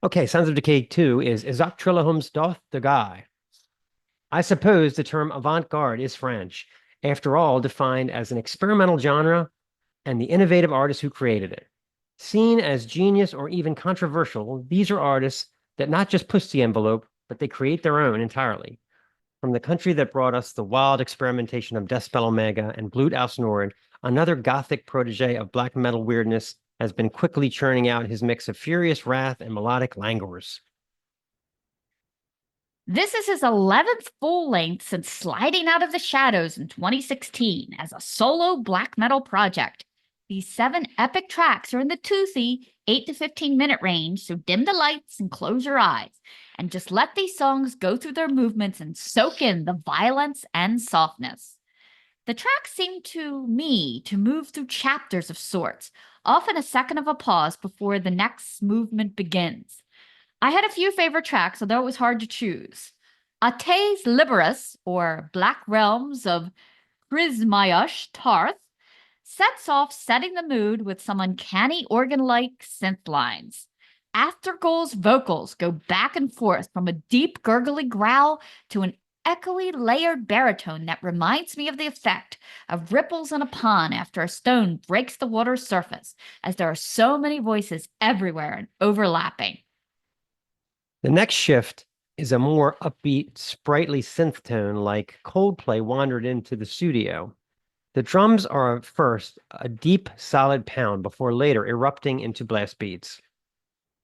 Okay, Sons of Decay 2 is Esoctrilihum's Doth Decay. I suppose the term avant-garde is French, after all, defined as an experimental genre and the innovative artist who created it. Seen as genius or even controversial, these are artists that not just push the envelope, but they create their own entirely. From the country that brought us the wild experimentation of Deathspell Omega and Blut aus Nord, another gothic protege of black metal weirdness has been quickly churning out his mix of furious wrath and melodic languors. This is his 11th full length since sliding out of the shadows in 2016 as a solo black metal project. These 7 epic tracks are in the toothy 8 to 15 minute range, so dim the lights and close your eyes, and just let these songs go through their movements and soak in the violence and softness. The tracks seem to me to move through chapters of sorts, often a second of a pause before the next movement begins. I had a few favorite tracks, although it was hard to choose. Ates Liberus, or Black Realms of Prismayush Tarth, sets off setting the mood with some uncanny organ-like synth lines. Aftergoal's vocals go back and forth from a deep gurgly growl to an echoey layered baritone that reminds me of the effect of ripples in a pond after a stone breaks the water's surface, as there are so many voices everywhere and overlapping. The next shift is a more upbeat, sprightly synth tone like Coldplay wandered into the studio. The drums are at first a deep, solid pound before later erupting into blast beats.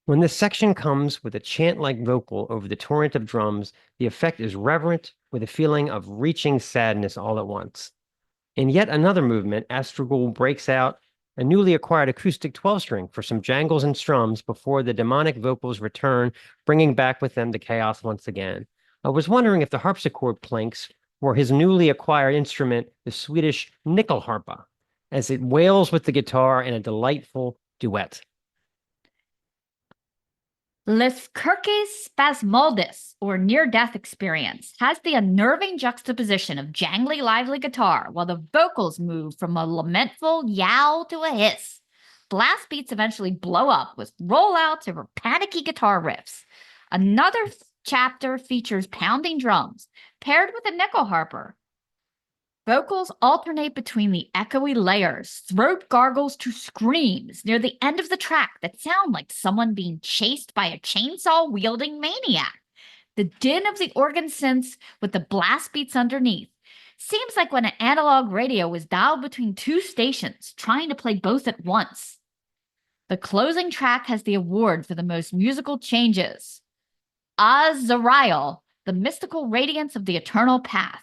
When this section comes with a chant-like vocal over the torrent of drums, the effect is reverent with a feeling of reaching sadness all at once. In yet another movement, Astrogul breaks out a newly acquired acoustic 12-string for some jangles and strums before the demonic vocals return, bringing back with them the chaos once again. I was wondering if the harpsichord planks were his newly acquired instrument, the Swedish nyckelharpa, as it wails with the guitar in a delightful duet. Lyskirches Spasmodus, or near-death experience, has the unnerving juxtaposition of jangly, lively guitar while the vocals move from a lamentful yowl to a hiss. Blast beats eventually blow up with rollouts over panicky guitar riffs. Another chapter features pounding drums, paired with a nickel harper. Vocals alternate between the echoey layers, throat gargles to screams near the end of the track that sound like someone being chased by a chainsaw-wielding maniac. The din of the organ synths with the blast beats underneath seems like when an analog radio was dialed between 2 stations, trying to play both at once. The closing track has the award for the most musical changes. Azrael, the mystical radiance of the eternal path.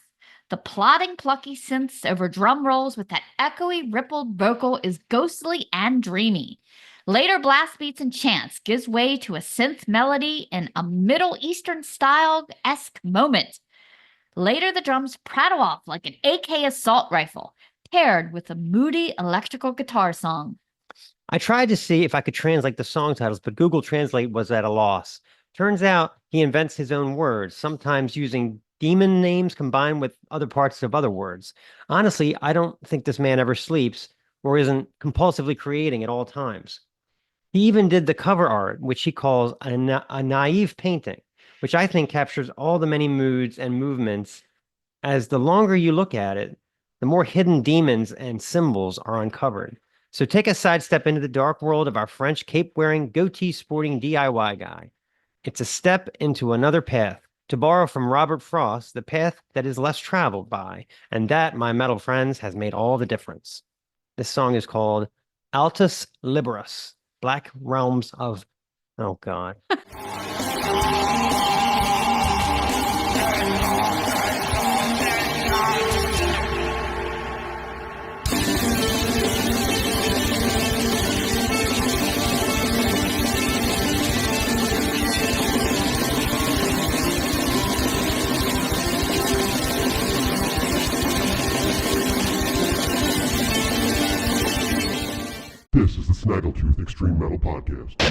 The plodding, plucky synths over drum rolls with that echoey, rippled vocal is ghostly and dreamy. Later blast beats and chants gives way to a synth melody in a Middle Eastern style-esque moment. Later the drums prattle off like an AK assault rifle, paired with a moody electrical guitar song. I tried to see if I could translate the song titles, but Google Translate was at a loss. Turns out he invents his own words, sometimes using demon names combined with other parts of other words. Honestly, I don't think this man ever sleeps or isn't compulsively creating at all times. He even did the cover art, which he calls a naive painting, which I think captures all the many moods and movements. As the longer you look at it, the more hidden demons and symbols are uncovered. So take a sidestep into the dark world of our French cape-wearing, goatee-sporting DIY guy. It's a step into another path. To borrow from Robert Frost, the path that is less traveled by, and that, my metal friends, has made all the difference. This song is called Altus Liberus, Black Realms of... Oh, God. This is the Snaggletooth Extreme Metal Podcast.